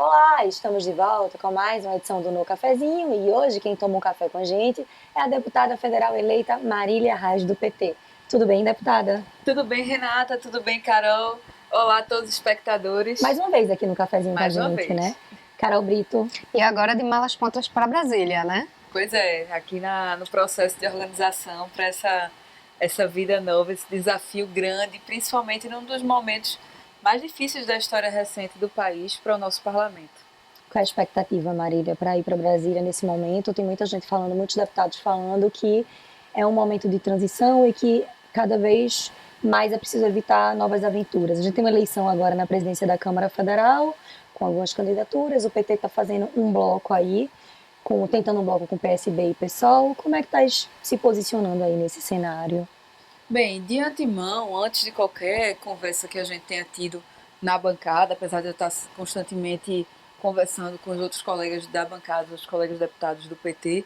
Olá, estamos de volta com mais uma edição do No Cafezinho e hoje quem toma um café com a gente é a deputada federal eleita Marília Reis do PT. Tudo bem, deputada? Tudo bem, Renata? Tudo bem, Carol? Olá a todos os espectadores. Mais uma vez aqui no cafezinho com a Mais uma gente, né? vez. Carol Brito. E agora de malas prontas para Brasília, né? Pois é, aqui no processo de organização para essa vida nova, esse desafio grande, principalmente num dos momentos mais difíceis da história recente do país para o nosso parlamento. Qual é a expectativa, Marília, para ir para Brasília nesse momento? Tem muita gente falando, muitos deputados falando que é um momento de transição e que cada vez mais é preciso evitar novas aventuras. A gente tem uma eleição agora na presidência da Câmara Federal, com algumas candidaturas, o PT está fazendo um bloco aí, tentando um bloco com PSB e PSOL. Como é que está se posicionando aí nesse cenário? Bem, de antemão, antes de qualquer conversa que a gente tenha tido na bancada, apesar de eu estar constantemente conversando com os outros colegas da bancada, os colegas deputados do PT,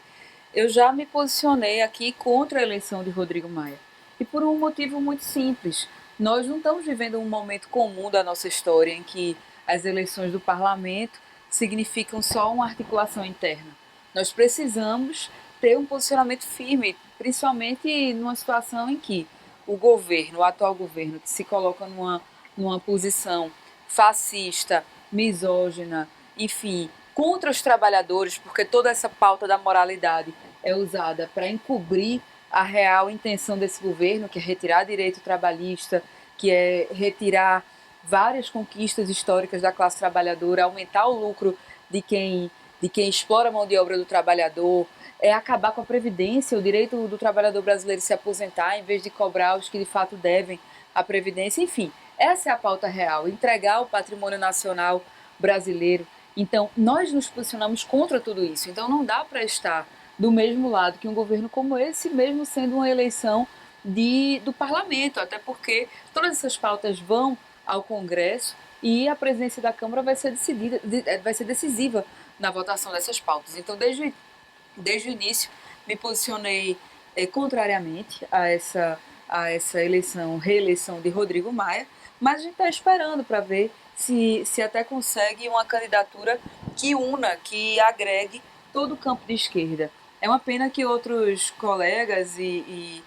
eu já me posicionei aqui contra a eleição de Rodrigo Maia. E por um motivo muito simples. Nós não estamos vivendo um momento comum da nossa história em que as eleições do parlamento significam só uma articulação interna. Nós precisamos ter um posicionamento firme, principalmente numa situação em que o atual governo, que se coloca numa posição fascista, misógina, enfim, contra os trabalhadores, porque toda essa pauta da moralidade é usada para encobrir a real intenção desse governo, que é retirar direito trabalhista, que é retirar várias conquistas históricas da classe trabalhadora, aumentar o lucro de quem explora a mão de obra do trabalhador, é acabar com a previdência, o direito do trabalhador brasileiro se aposentar em vez de cobrar os que de fato devem a previdência, enfim. Essa é a pauta real, entregar o patrimônio nacional brasileiro. Então, nós nos posicionamos contra tudo isso. Então, não dá para estar do mesmo lado que um governo como esse, mesmo sendo uma eleição do parlamento, até porque todas essas pautas vão ao Congresso e a presidência da Câmara vai ser decisiva na votação dessas pautas. Então, desde o início, me posicionei contrariamente a essa reeleição de Rodrigo Maia, mas a gente está esperando para ver se até consegue uma candidatura que una, que agregue todo o campo de esquerda. É uma pena que outros colegas e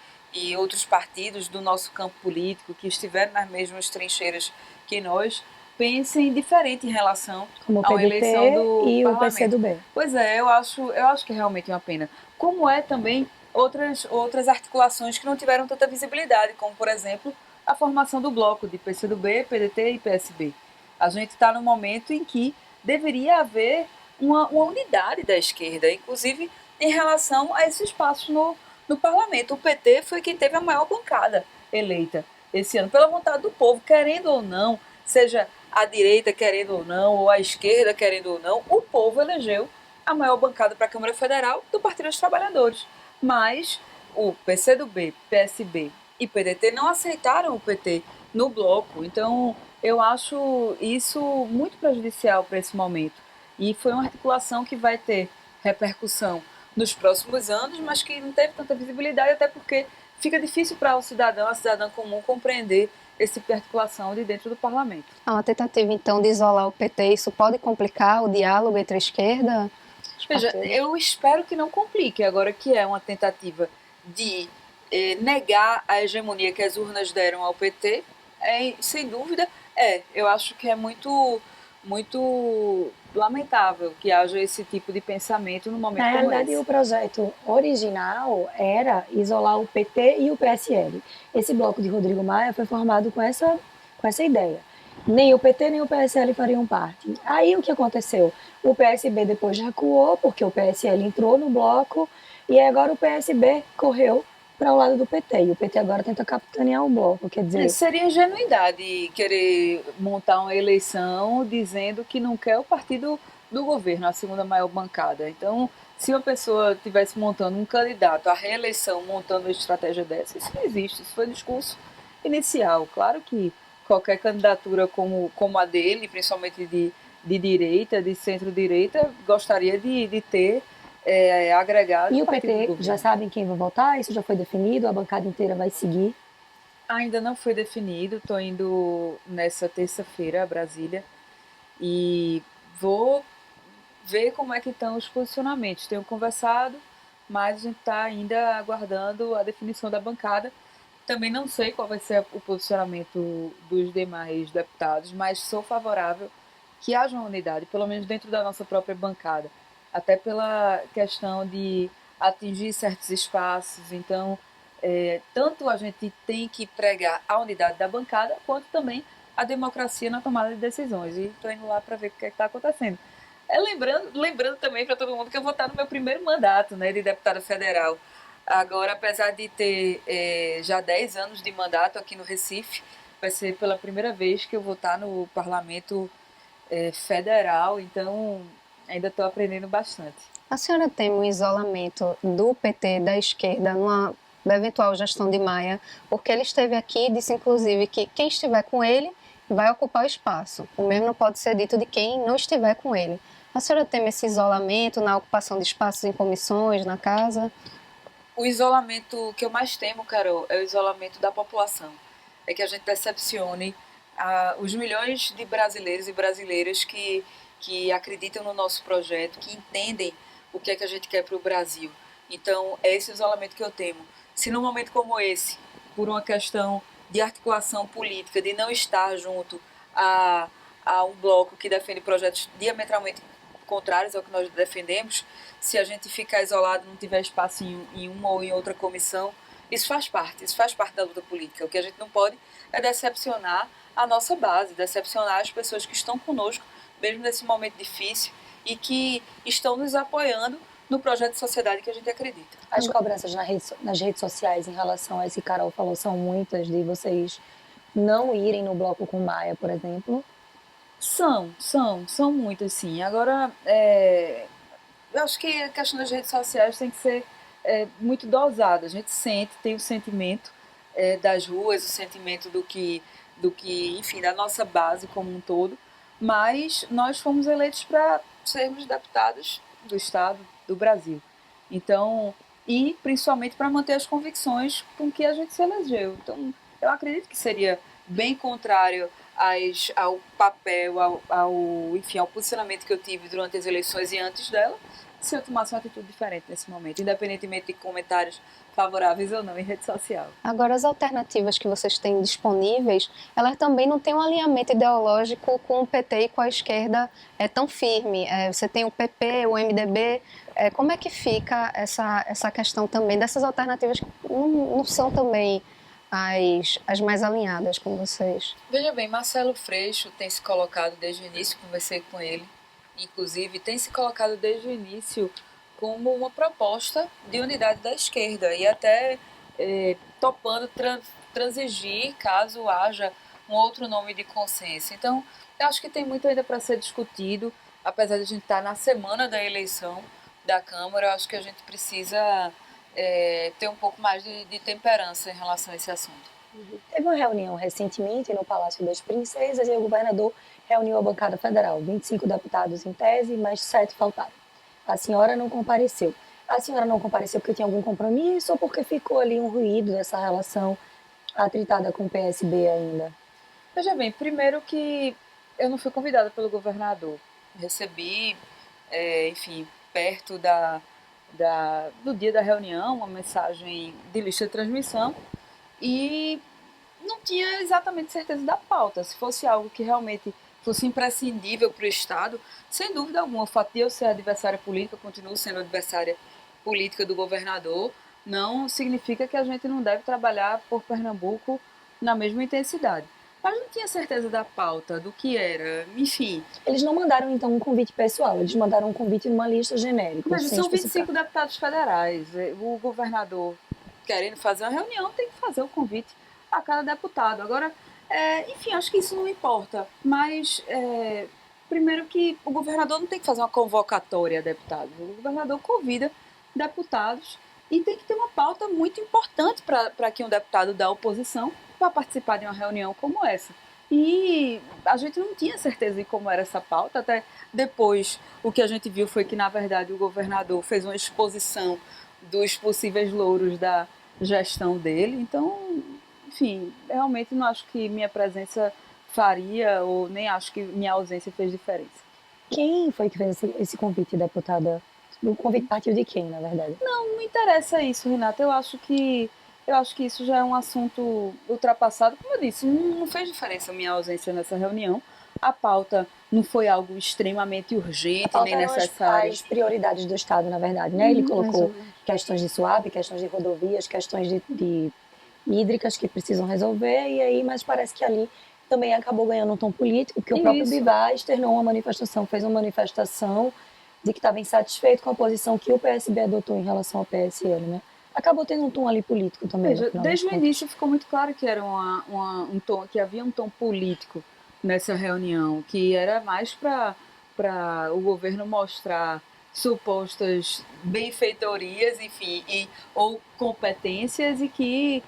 outros partidos do nosso campo político, que estiveram nas mesmas trincheiras que nós, pensem diferente em relação Como o a uma eleição PDT do e o parlamento. PCdoB. Pois é, eu acho que é realmente uma pena. Como é também outras articulações que não tiveram tanta visibilidade, como, por exemplo, a formação do bloco de PCdoB, PDT e PSB. A gente está num momento em que deveria haver uma unidade da esquerda, inclusive em relação a esses espaços no parlamento. O PT foi quem teve a maior bancada eleita esse ano, pela vontade do povo, querendo ou não, seja a direita querendo ou não, ou a esquerda querendo ou não, o povo elegeu a maior bancada para a Câmara Federal do Partido dos Trabalhadores. Mas o PCdoB, PSB e PDT não aceitaram o PT no bloco. Então, eu acho isso muito prejudicial para esse momento. E foi uma articulação que vai ter repercussão nos próximos anos, mas que não teve tanta visibilidade, até porque fica difícil para o cidadão, a cidadã comum, compreender esse tipo de articulação de dentro do parlamento. Há uma tentativa, então, de isolar o PT. Isso pode complicar o diálogo entre a esquerda, os Veja, partidos? eu espero que não complique, agora que é uma tentativa de negar a hegemonia que as urnas deram ao PT, sem dúvida, eu acho que é muito, muito lamentável que haja esse tipo de pensamento num Na momento como realidade, esse. o projeto original era isolar o PT e o PSL. Esse bloco de Rodrigo Maia foi formado com essa ideia. Nem o PT nem o PSL fariam parte. Aí o que aconteceu? O PSB depois recuou, porque o PSL entrou no bloco, e agora o PSB correu para o lado do PT. E o PT agora tenta capitanear o bloco. Quer dizer, Seria ingenuidade querer montar uma eleição dizendo que não quer o partido do governo, a segunda maior bancada. Então, se uma pessoa estivesse montando um candidato à reeleição, montando uma estratégia dessa, isso não existe. Isso foi discurso inicial. Claro que qualquer candidatura como a dele, principalmente de direita, de centro-direita, gostaria de ter agregado e o o partido do PT já governo. sabem quem vai votar? Isso já foi definido? A bancada inteira vai seguir? Ainda não foi definido, estou indo nessa terça-feira a Brasília e vou ver como é que estão os posicionamentos. Tenho conversado, mas a gente está ainda aguardando a definição da bancada. Também não sei qual vai ser o posicionamento dos demais deputados, mas sou favorável que haja uma unidade, pelo menos dentro da nossa própria bancada, até pela questão de atingir certos espaços. Então, tanto a gente tem que pregar a unidade da bancada, quanto também a democracia na tomada de decisões. E estou indo lá para ver o que está acontecendo. Lembrando também para todo mundo que eu vou estar no meu primeiro mandato, né, de deputada federal. Agora, apesar de ter já 10 anos de mandato aqui no Recife, vai ser pela primeira vez que eu vou estar no parlamento federal, então ainda estou aprendendo bastante. A senhora teme o isolamento do PT, da esquerda, da eventual gestão de Maia, porque ele esteve aqui e disse, inclusive, que quem estiver com ele vai ocupar o espaço. O mesmo não pode ser dito de quem não estiver com ele. A senhora teme esse isolamento na ocupação de espaços em comissões, na casa? O isolamento que eu mais temo, Carol, é o isolamento da população. É que a gente decepcione os milhões de brasileiros e brasileiras que acreditam no nosso projeto, que entendem o que é que a gente quer para o Brasil. Então, é esse isolamento que eu temo. Se num momento como esse, por uma questão de articulação política, de não estar junto a um bloco que defende projetos diametralmente contrários ao que nós defendemos, se a gente ficar isolado, não tiver espaço em uma ou em outra comissão, isso faz parte da luta política. O que a gente não pode é decepcionar a nossa base, decepcionar as pessoas que estão conosco, mesmo nesse momento difícil, e que estão nos apoiando no projeto de sociedade que a gente acredita. As cobranças nas redes sociais em relação a esse que Carol falou são muitas, de vocês não irem no bloco com Maia, por exemplo. São muitas, sim. Agora, eu acho que a questão das redes sociais tem que ser muito dosada. A gente tem o sentimento das ruas, o sentimento enfim, da nossa base como um todo, mas nós fomos eleitos para sermos deputados do Estado, do Brasil. Então, e principalmente para manter as convicções com que a gente se elegeu. Então, eu acredito que seria bem contrário ao papel, enfim, ao posicionamento que eu tive durante as eleições e antes dela, se eu tomasse uma atitude diferente nesse momento, independentemente de comentários favoráveis ou não em rede social. Agora, as alternativas que vocês têm disponíveis, elas também não têm um alinhamento ideológico com o PT e com a esquerda tão firme. Você tem o PP, o MDB. Como é que fica essa questão também dessas alternativas que não são também as mais alinhadas com vocês? Veja bem, Marcelo Freixo tem se colocado desde o início, conversei com ele, inclusive tem se colocado desde o início como uma proposta de unidade da esquerda e até topando transigir caso haja um outro nome de consenso. Então, eu acho que tem muito ainda para ser discutido, apesar de a gente estar na semana da eleição da Câmara, eu acho que a gente precisa ter um pouco mais de temperança em relação a esse assunto. Teve uma reunião recentemente no Palácio das Princesas e o governador reuniu a bancada federal, 25 deputados em tese, mas 7 faltaram. A senhora não compareceu. A senhora não compareceu porque tinha algum compromisso ou porque ficou ali um ruído dessa relação atritada com o PSB ainda? Veja bem, primeiro que eu não fui convidada pelo governador. Recebi, enfim, perto do dia da reunião, uma mensagem de lista de transmissão e não tinha exatamente certeza da pauta. Se fosse algo que realmente fosse imprescindível para o Estado, sem dúvida alguma, o fato de eu ser adversária política, continuo sendo adversária política do governador, não significa que a gente não deve trabalhar por Pernambuco na mesma intensidade. Mas não tinha certeza da pauta, do que era, enfim. Eles não mandaram, então, um convite pessoal, eles mandaram um convite numa lista genérica. Mas são 25 deputados federais. O governador, querendo fazer uma reunião, tem que fazer o convite a cada deputado. Agora, enfim, acho que isso não importa. Mas, primeiro que o governador não tem que fazer uma convocatória a deputados. O governador convida deputados e tem que ter uma pauta muito importante para que um deputado da oposição vá participar de uma reunião como essa. E a gente não tinha certeza de como era essa pauta, até depois o que a gente viu foi que, na verdade, o governador fez uma exposição dos possíveis louros da gestão dele. Então, enfim, realmente não acho que minha presença faria, ou nem acho que minha ausência fez diferença. Quem foi que fez esse convite, deputada? O convite partiu de quem, na verdade? Não me interessa isso, Renata. Eu acho que isso já é um assunto ultrapassado. Como eu disse, não fez diferença a minha ausência nessa reunião. A pauta não foi algo extremamente A urgente nem pauta eram necessário. as prioridades do Estado, na verdade, né? Ele colocou Exatamente. questões de SUAP, questões de rodovias, questões de hídricas que precisam resolver, e aí, mas parece que ali também acabou ganhando um tom político, porque o próprio Isso. Bivar externou uma manifestação, fez uma manifestação de que estava insatisfeito com a posição que o PSB adotou em relação ao PSL, né? Acabou tendo um tom ali político também, no Veja, final das desde o contas. início ficou muito claro que era um tom, que havia um tom político nessa reunião, que era mais para o governo mostrar supostas benfeitorias, enfim, ou competências e que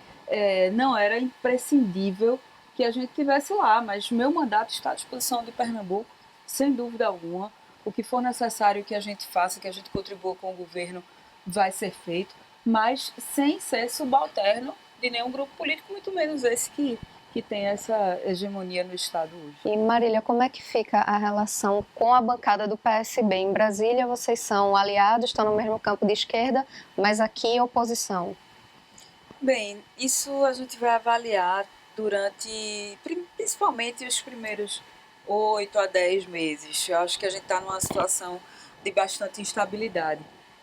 não era imprescindível que a gente tivesse lá. Mas meu mandato está à disposição de Pernambuco, sem dúvida alguma. O que for necessário que a gente faça, que a gente contribua com o governo, vai ser feito, mas sem ser subalterno de nenhum grupo político, muito menos esse que tem essa hegemonia no Estado hoje. E Marília, como é que fica a relação com a bancada do PSB? Em Brasília, vocês são aliados, estão no mesmo campo de esquerda, mas aqui oposição. Bem, isso a gente vai avaliar durante, principalmente os primeiros 8 a 10 meses. Eu acho que a gente está numa situação de bastante instabilidade.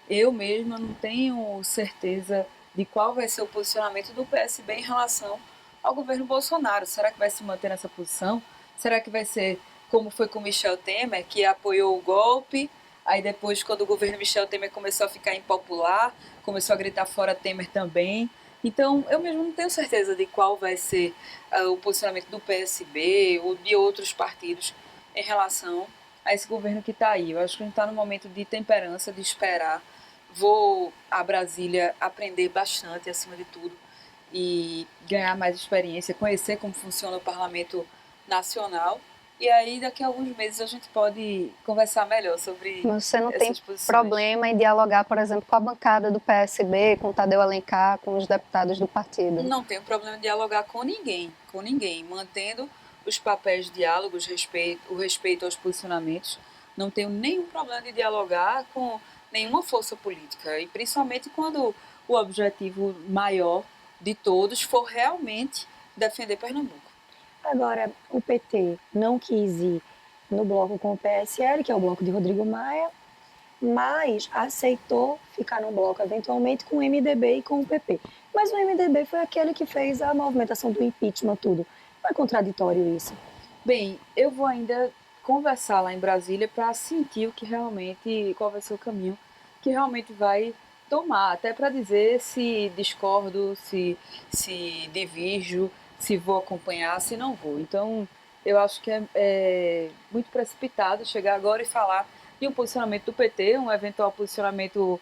Eu mesma não tenho certeza de qual vai ser o posicionamento do PSB em relação ao governo Bolsonaro. Será que vai se manter nessa posição? Será que vai ser como foi com Michel Temer, que apoiou o golpe? Aí depois, quando o governo Michel Temer começou a ficar impopular, começou a gritar fora Temer também. Então, eu mesmo não tenho certeza de qual vai ser o posicionamento do PSB ou de outros partidos em relação a esse governo que está aí. Eu acho que a gente está num momento de temperança, de esperar. Vou a Brasília aprender bastante, acima de tudo, e ganhar mais experiência, conhecer como funciona o parlamento nacional. E aí, daqui a alguns meses, a gente pode conversar melhor sobre Mas você não tem essas posições. problema em dialogar, por exemplo, com a bancada do PSB, com o Tadeu Alencar, com os deputados do partido? Não tenho problema em dialogar com ninguém, mantendo os papéis de diálogos, o respeito aos posicionamentos. Não tenho nenhum problema de dialogar com nenhuma força política, e principalmente quando o objetivo maior de todos for realmente defender Pernambuco. Agora, o PT não quis ir no bloco com o PSL, que é o bloco de Rodrigo Maia, mas aceitou ficar no bloco eventualmente com o MDB e com o PP. Mas o MDB foi aquele que fez a movimentação do impeachment, tudo. Não é contraditório isso? Bem, eu vou ainda conversar lá em Brasília para sentir o que realmente, qual vai ser o caminho que realmente vai tomar, até para dizer se discordo, se divirjo, se vou acompanhar, se não vou. Então, eu acho que é muito precipitado chegar agora e falar de um posicionamento do PT, um eventual posicionamento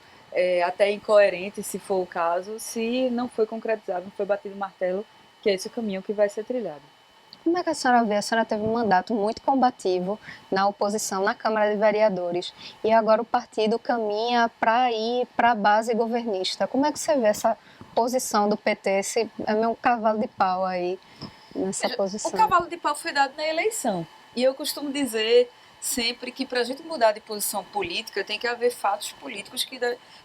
até incoerente, se for o caso, se não foi concretizado, não foi batido o martelo, que é esse o caminho que vai ser trilhado. Como é que a senhora vê? A senhora teve um mandato muito combativo na oposição na Câmara de Vereadores e agora o partido caminha para ir para a base governista. Como é que você vê essa posição do PT? Esse é meu cavalo de pau aí nessa O posição. cavalo de pau foi dado na eleição. E eu costumo dizer sempre que para a gente mudar de posição política tem que haver fatos políticos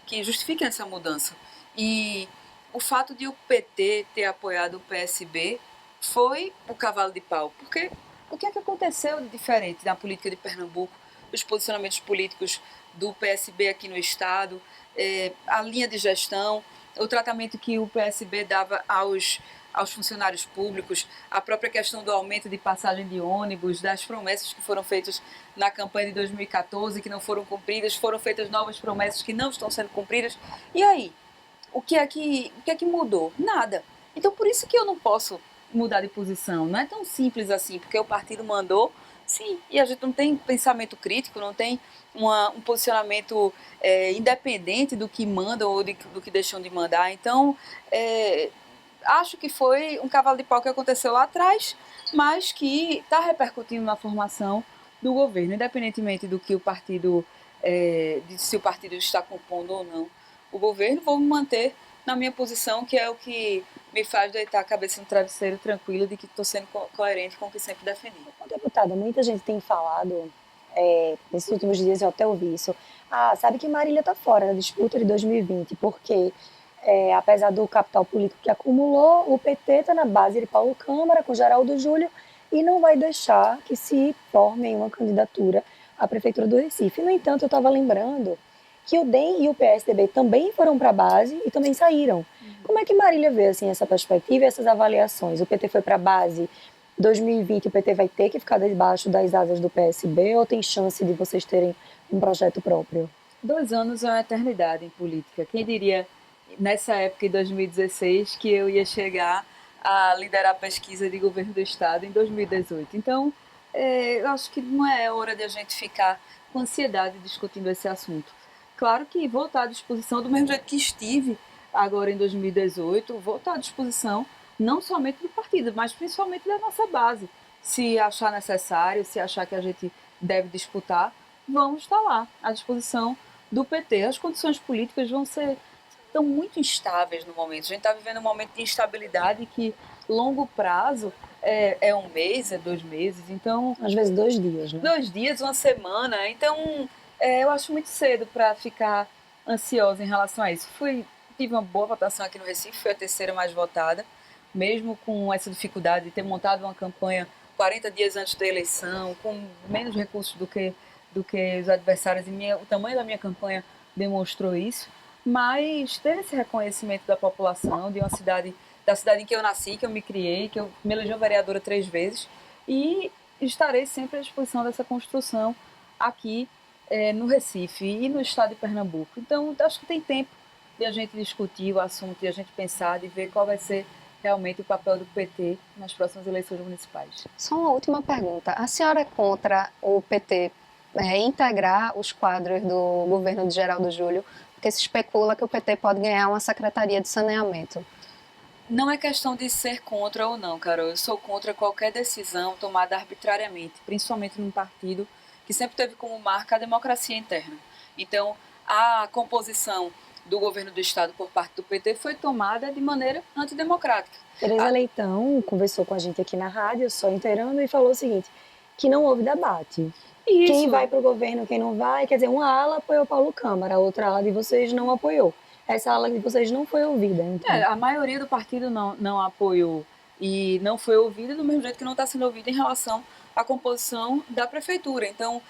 que justifiquem essa mudança. E o fato de o PT ter apoiado o PSB foi o cavalo de pau. Porque o que é que aconteceu de diferente na política de Pernambuco, os posicionamentos políticos do PSB aqui no Estado, a linha de gestão, o tratamento que o PSB dava aos funcionários públicos, a própria questão do aumento de passagem de ônibus, das promessas que foram feitas na campanha de 2014 que não foram cumpridas, foram feitas novas promessas que não estão sendo cumpridas. E aí, o que é que mudou? Nada. Então, por isso que eu não posso mudar de posição. Não é tão simples assim, porque o partido mandou, sim, e a gente não tem pensamento crítico, não tem um posicionamento independente do que mandam ou do que deixam de mandar. Então, acho que foi um cavalo de pau que aconteceu lá atrás, mas que está repercutindo na formação do governo, independentemente do que o partido, de se o partido está compondo ou não o governo, vou me manter na minha posição, que é o que me faz deitar a cabeça no travesseiro tranquilo de que estou sendo coerente com o que sempre defendi. Deputada, muita gente tem falado nesses últimos dias eu até ouvi isso. Ah, sabe que Marília está fora da disputa de 2020, porque apesar do capital político que acumulou, o PT está na base de Paulo Câmara, com Geraldo Júlio, e não vai deixar que se forme uma candidatura à Prefeitura do Recife. No entanto, eu estava lembrando que o DEM e o PSDB também foram para a base e também saíram. Como é que Marília vê assim, essa perspectiva e essas avaliações? O PT foi para a base, 2020 o PT vai ter que ficar debaixo das asas do PSB ou tem chance de vocês terem um projeto próprio? 2 anos é uma eternidade em política. Quem diria, nessa época, em 2016, que eu ia chegar a liderar a pesquisa de governo do Estado em 2018. Então, eu acho que não é hora de a gente ficar com ansiedade discutindo esse assunto. Claro que vou estar à disposição, do mesmo jeito que estive agora em 2018, vou estar à disposição não somente do partido, mas principalmente da nossa base. Se achar necessário, se achar que a gente deve disputar, vamos estar lá, à disposição do PT. As condições políticas estão muito instáveis no momento. A gente está vivendo um momento de instabilidade que, longo prazo, é um mês, é 2 meses, então... Às vezes 2 dias, né? 2 dias, uma semana, então eu acho muito cedo para ficar ansiosa em relação a isso. Tive uma boa votação aqui no Recife, foi a terceira mais votada, mesmo com essa dificuldade de ter montado uma campanha 40 dias antes da eleição, com menos recursos do que os adversários, e o tamanho da minha campanha demonstrou isso, mas teve esse reconhecimento da população, da cidade em que eu nasci, que eu me criei, que eu me elegi vereadora 3 vezes, e estarei sempre à disposição dessa construção aqui no Recife e no estado de Pernambuco. Então, acho que tem tempo de a gente discutir o assunto, de a gente pensar, de ver qual vai ser realmente o papel do PT nas próximas eleições municipais. Só uma última pergunta. A senhora é contra o PT integrar os quadros do governo de Geraldo Júlio, porque se especula que o PT pode ganhar uma secretaria de saneamento? Não é questão de ser contra ou não, Carol. Eu sou contra qualquer decisão tomada arbitrariamente, principalmente num partido que sempre teve como marca a democracia interna. Então, a composição do governo do Estado por parte do PT foi tomada de maneira antidemocrática. Tereza Leitão conversou com a gente aqui na rádio, só inteirando, e falou o seguinte, que não houve debate. Isso. Quem vai para o governo, quem não vai, quer dizer, uma ala apoiou Paulo Câmara, a outra ala de vocês não apoiou. Essa ala de vocês não foi ouvida. Então. A maioria do partido não apoiou e não foi ouvida, do mesmo jeito que não está sendo ouvida em relação à composição da prefeitura. Então,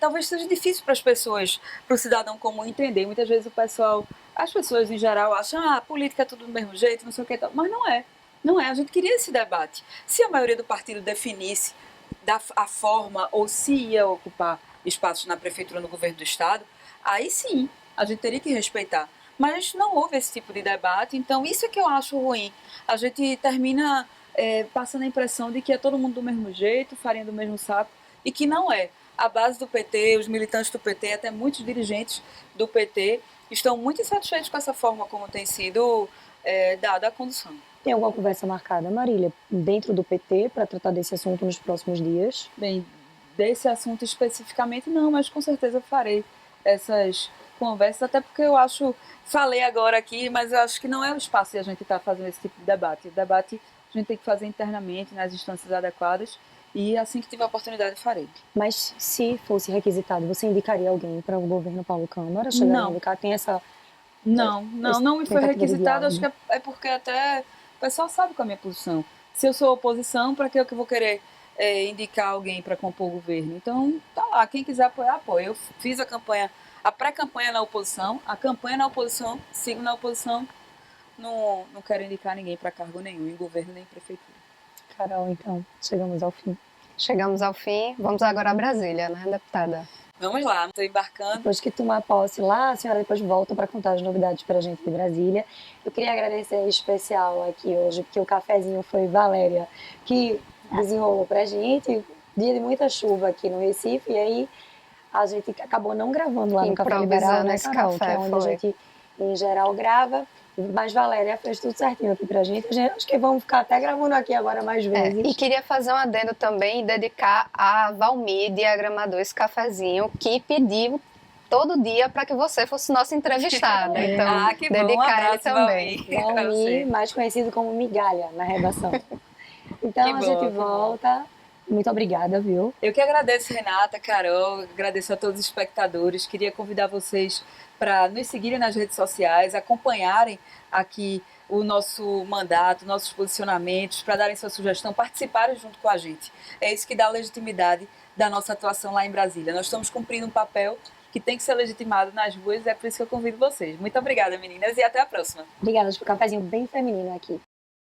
talvez seja difícil para as pessoas, para o cidadão comum entender. Muitas vezes as pessoas em geral acham, a política é tudo do mesmo jeito, não sei o que, mas não é. Não é, a gente queria esse debate. Se a maioria do partido definisse a forma ou se ia ocupar espaços na prefeitura, no governo do Estado, aí sim, a gente teria que respeitar. Mas não houve esse tipo de debate, então isso é que eu acho ruim. A gente termina passando a impressão de que é todo mundo do mesmo jeito, farinha do mesmo saco, e que não é. A base do PT, os militantes do PT, até muitos dirigentes do PT, estão muito insatisfeitos com essa forma como tem sido dada a condução. Tem alguma conversa marcada, Marília, dentro do PT para tratar desse assunto nos próximos dias? Bem, desse assunto especificamente não, mas com certeza farei essas conversas, até porque falei agora aqui, mas eu acho que não é o espaço de a gente estar fazendo esse tipo de debate. O debate a gente tem que fazer internamente, nas instâncias adequadas, e assim que tiver a oportunidade farei. Mas se fosse requisitado, você indicaria alguém para o governo Paulo Câmara? Não. A indicar? Tem essa... Não me foi requisitado, acho que é porque até o pessoal sabe qual é a minha posição. Se eu sou oposição, para que eu vou querer indicar alguém para compor o governo? Então, tá lá, quem quiser apoiar, apoia. Eu fiz a pré-campanha na oposição, a campanha na oposição, sigo na oposição, não quero indicar ninguém para cargo nenhum, em governo nem em prefeitura. Carol, então, chegamos ao fim. Chegamos ao fim, vamos agora a Brasília, né, deputada? Vamos lá, estou embarcando. Depois que tomar posse lá, a senhora depois volta para contar as novidades para a gente de Brasília. Eu queria agradecer em especial aqui hoje, porque o cafezinho foi Valéria, que desenrolou para a gente. Dia de muita chuva aqui no Recife, e aí a gente acabou não gravando lá no Café Liberal, né, Carol? Que é onde a gente, em geral, grava. Mas Valéria fez tudo certinho aqui pra gente. Acho que vamos ficar até gravando aqui agora mais vezes. E queria fazer um adendo também e dedicar a Valmir, diagramador, esse cafezinho, que pediu todo dia para que você fosse nossa entrevistada. Então, que bom. dedicar ele também. Valmir, mais conhecido como Migalha na redação. Então a gente volta Muito obrigada, viu? Eu que agradeço, Renata, Carol, agradeço a todos os espectadores. Queria convidar vocês para nos seguirem nas redes sociais, acompanharem aqui o nosso mandato, nossos posicionamentos, para darem sua sugestão, participarem junto com a gente. É isso que dá legitimidade da nossa atuação lá em Brasília. Nós estamos cumprindo um papel que tem que ser legitimado nas ruas, e é por isso que eu convido vocês. Muito obrigada, meninas, e até a próxima. Obrigada, acho que o cafezinho bem feminino aqui.